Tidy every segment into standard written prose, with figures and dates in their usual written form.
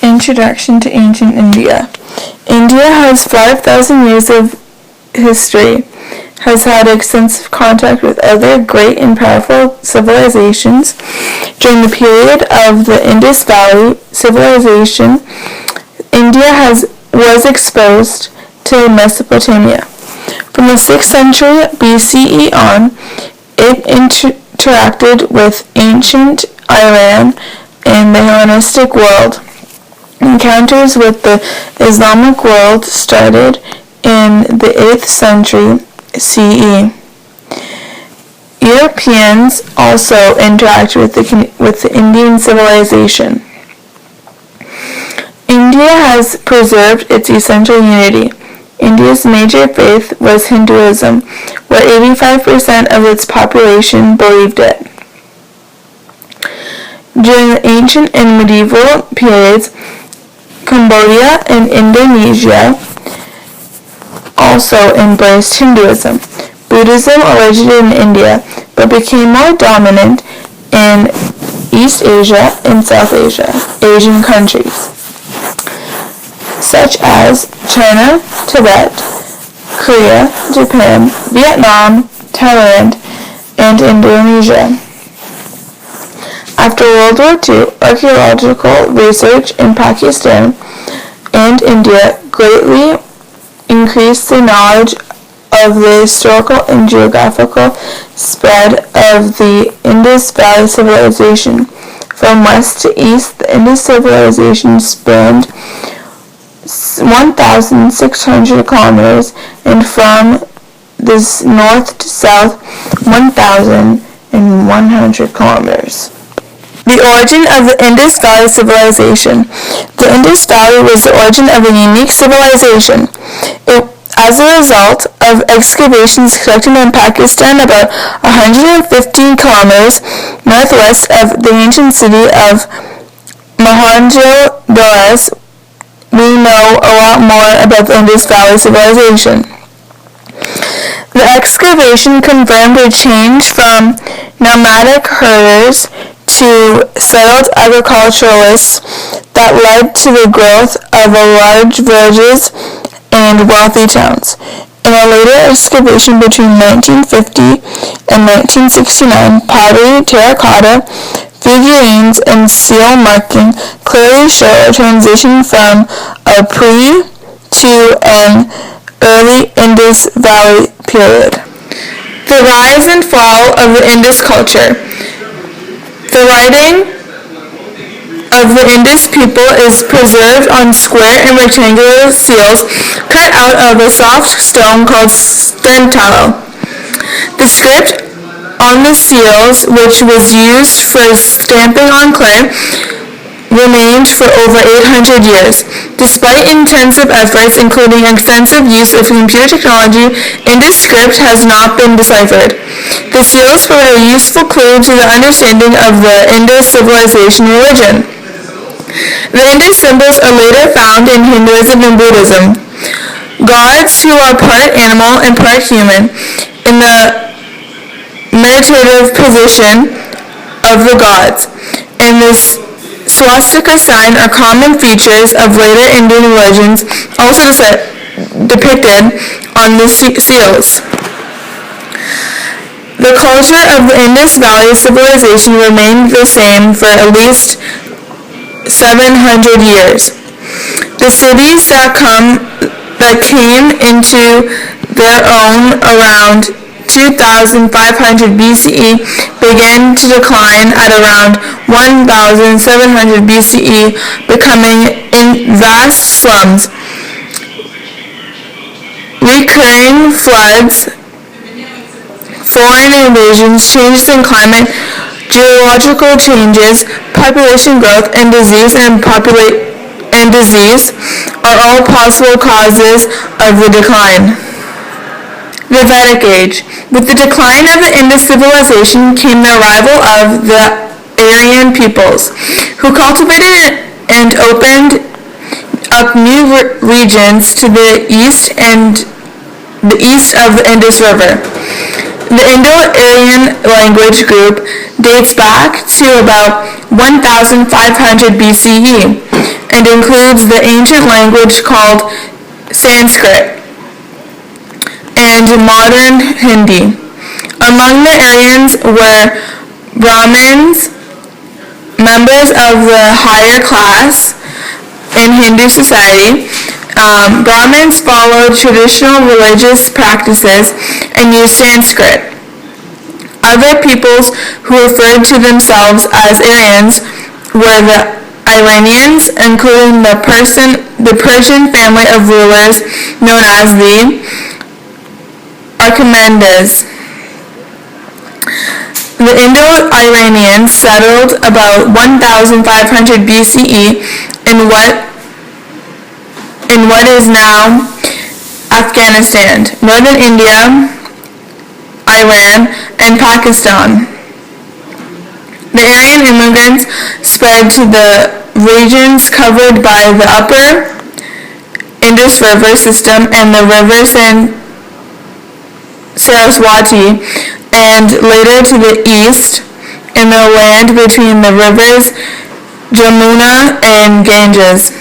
Introduction to Ancient India. India has 5,000 years of history, has had extensive contact with other great and powerful civilizations. During the period of the Indus Valley Civilization, India was exposed to Mesopotamia. From the 6th century BCE on, it interacted with ancient Iran and the Hellenistic world. Encounters with the Islamic world started in the 8th century CE. Europeans also interacted with the Indian civilization. India has preserved its essential unity. India's major faith was Hinduism, where 85% of its population believed it. During the ancient and medieval periods, Cambodia and Indonesia also embraced Hinduism. Buddhism originated in India, but became more dominant in East Asia and South Asia, Asian countries, such as China, Tibet, Korea, Japan, Vietnam, Thailand, and Indonesia. After World War II, archaeological research in Pakistan and India greatly increased the knowledge of the historical and geographical spread of the Indus Valley Civilization. From west to east, the Indus Civilization spanned 1,600 kilometers, and from the north to south, 1,100 kilometers. The origin of the Indus Valley Civilization. The Indus Valley was the origin of a unique civilization. As a result of excavations conducted in Pakistan about 115 kilometers northwest of the ancient city of Mohenjo-Daro, we know a lot more about the Indus Valley Civilization. The excavation confirmed a change from nomadic herders to settled agriculturalists that led to the growth of large villages and wealthy towns. In a later excavation between 1950 and 1969, pottery, terracotta, figurines, and seal marking clearly show a transition from a pre- to an early Indus Valley period. The rise and fall of the Indus culture. The writing of the Indus people is preserved on square and rectangular seals cut out of a soft stone called stantalo. The script on the seals, which was used for stamping on clay, remained for over 800 years. Despite intensive efforts, including extensive use of computer technology, Indus script has not been deciphered. The seals provide a useful clue to the understanding of the Indus civilization religion. The Indus symbols are later found in Hinduism and Buddhism. Gods who are part animal and part human. In the meditative position of the gods, and the swastika sign are common features of later Indian religions, also depicted on the seals. The culture of the Indus Valley Civilization remained the same for at least 700 years. The cities that came into their own around 2,500 BCE began to decline at around 1,700 BCE, becoming vast slums. Recurring floods, foreign invasions, changes in climate, geological changes, population growth, and disease are all possible causes of the decline. The Vedic Age. With the decline of the Indus civilization came the arrival of the Aryan peoples, who cultivated and opened up new regions to the east of the Indus River. The Indo-Aryan language group dates back to about 1,500 BCE. and includes the ancient language called Sanskrit and modern Hindi. Among the Aryans were Brahmins, members of the higher class in Hindu society. Brahmins followed traditional religious practices and used Sanskrit. Other peoples who referred to themselves as Aryans were the Iranians, including the Persian family of rulers known as the Achaemenids. The Indo-Iranians settled about 1500 BCE in what is now Afghanistan, northern India, Iran, and Pakistan. The Aryan immigrants spread to the regions covered by the upper Indus River system and the river Saraswati, and later to the east in the land between the rivers Jamuna and Ganges.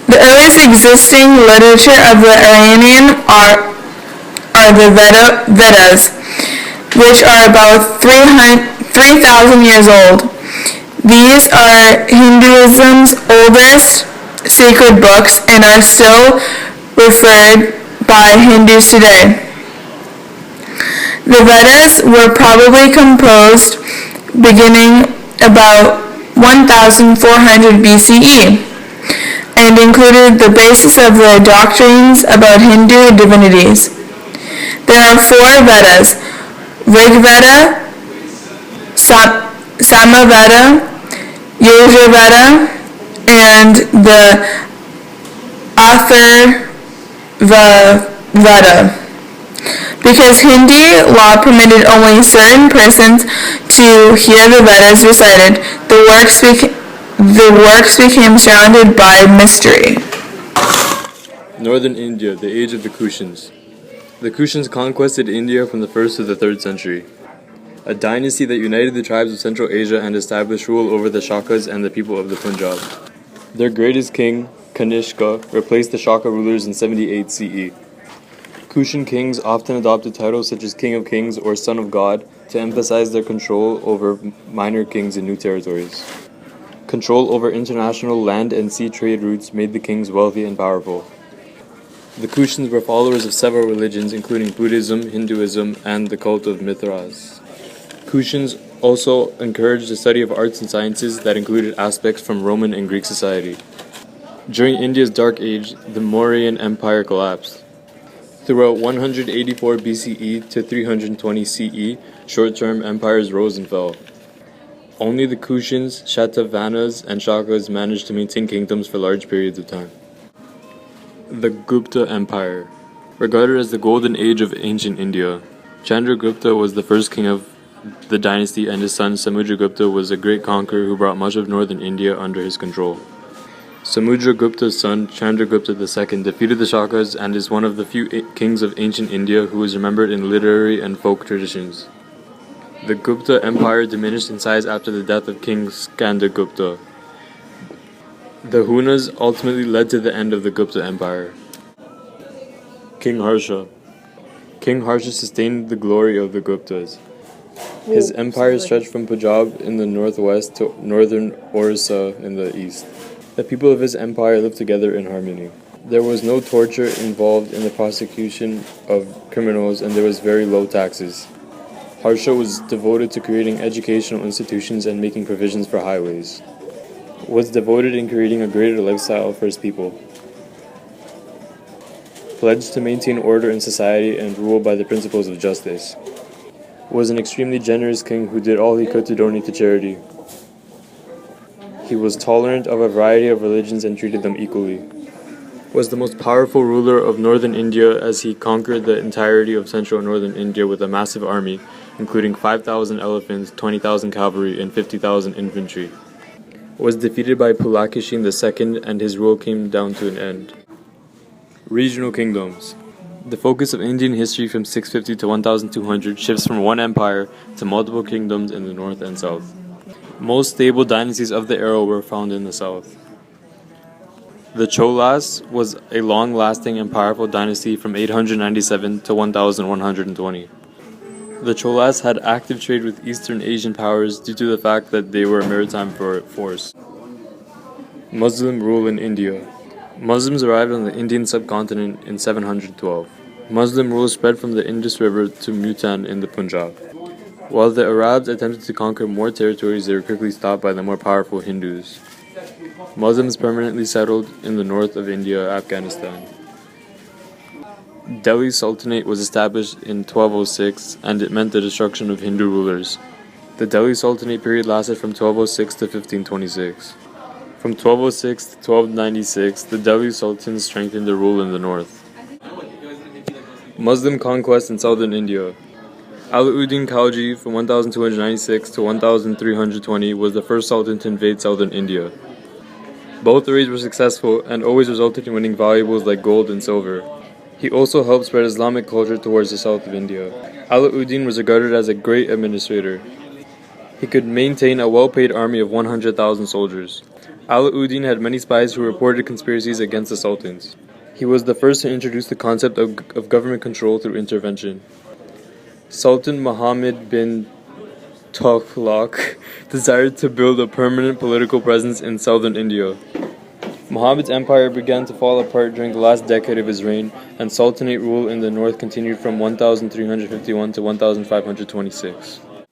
The earliest existing literature of the Iranian are the Vedas, which are about 3,000 years old. These are Hinduism's oldest sacred books and are still referred by Hindus today. The Vedas were probably composed beginning about 1400 BCE and included the basis of the doctrines about Hindu divinities. There are 4 Vedas: Rig Veda, Samaveda, Yajurveda, and the Atharvaveda. Because Hindi law permitted only certain persons to hear the Vedas recited, the works became surrounded by mystery. Northern India, the age of the Kushans. The Kushans conquered India from the 1st to the 3rd century, a dynasty that united the tribes of Central Asia and established rule over the Shakas and the people of the Punjab. Their greatest king, Kanishka, replaced the Shaka rulers in 78 CE. Kushan kings often adopted titles such as King of Kings or Son of God to emphasize their control over minor kings in new territories. Control over international land and sea trade routes made the kings wealthy and powerful. The Kushans were followers of several religions, including Buddhism, Hinduism, and the cult of Mithras. Kushans also encouraged the study of arts and sciences that included aspects from Roman and Greek society. During India's Dark Age, the Mauryan Empire collapsed. Throughout 184 BCE to 320 CE, short-term empires rose and fell. Only the Kushans, Shatavahanas, and Shakas managed to maintain kingdoms for large periods of time. The Gupta Empire. Regarded as the golden age of ancient India, Chandragupta was the first king of the dynasty, and his son Samudragupta was a great conqueror who brought much of northern India under his control. Samudragupta's son, Chandragupta II, defeated the Shakas and is one of the few kings of ancient India who is remembered in literary and folk traditions. The Gupta Empire diminished in size after the death of King Skandagupta. The Hunas ultimately led to the end of the Gupta Empire. King Harsha. King Harsha sustained the glory of the Guptas. His empire stretched from Punjab in the northwest to northern Orissa in the east. The people of his empire lived together in harmony. There was no torture involved in the prosecution of criminals, and there was very low taxes. Harsha was devoted to creating educational institutions and making provisions for highways. Was devoted in creating a greater lifestyle for his people. Pledged to maintain order in society and rule by the principles of justice. Was an extremely generous king who did all he could to donate to charity. He was tolerant of a variety of religions and treated them equally. Was the most powerful ruler of northern India as he conquered the entirety of central and northern India with a massive army, including 5,000 elephants, 20,000 cavalry, and 50,000 infantry. Was defeated by Pulakeshin II, and his rule came down to an end. Regional kingdoms. The focus of Indian history from 650 to 1200 shifts from one empire to multiple kingdoms in the north and south. Most stable dynasties of the era were found in the south. The Cholas was a long-lasting and powerful dynasty from 897 to 1120. The Cholas had active trade with Eastern Asian powers due to the fact that they were a maritime force. Muslim rule in India. Muslims arrived on the Indian subcontinent in 712. Muslim rule spread from the Indus River to Multan in the Punjab. While the Arabs attempted to conquer more territories, they were quickly stopped by the more powerful Hindus. Muslims permanently settled in the north of India, Afghanistan. Delhi Sultanate was established in 1206 and it meant the destruction of Hindu rulers. The Delhi Sultanate period lasted from 1206 to 1526. From 1206 to 1296, the Delhi Sultans strengthened their rule in the north. Muslim conquest in southern India. Alauddin Khalji from 1296 to 1320 was the first sultan to invade southern India. Both raids were successful and always resulted in winning valuables like gold and silver. He also helped spread Islamic culture towards the south of India. Alauddin was regarded as a great administrator. He could maintain a well-paid army of 100,000 soldiers. Alauddin had many spies who reported conspiracies against the sultans. He was the first to introduce the concept of government control through intervention. Sultan Muhammad bin Tughlaq desired to build a permanent political presence in southern India. Muhammad's empire began to fall apart during the last decade of his reign, and Sultanate rule in the north continued from 1351 to 1526.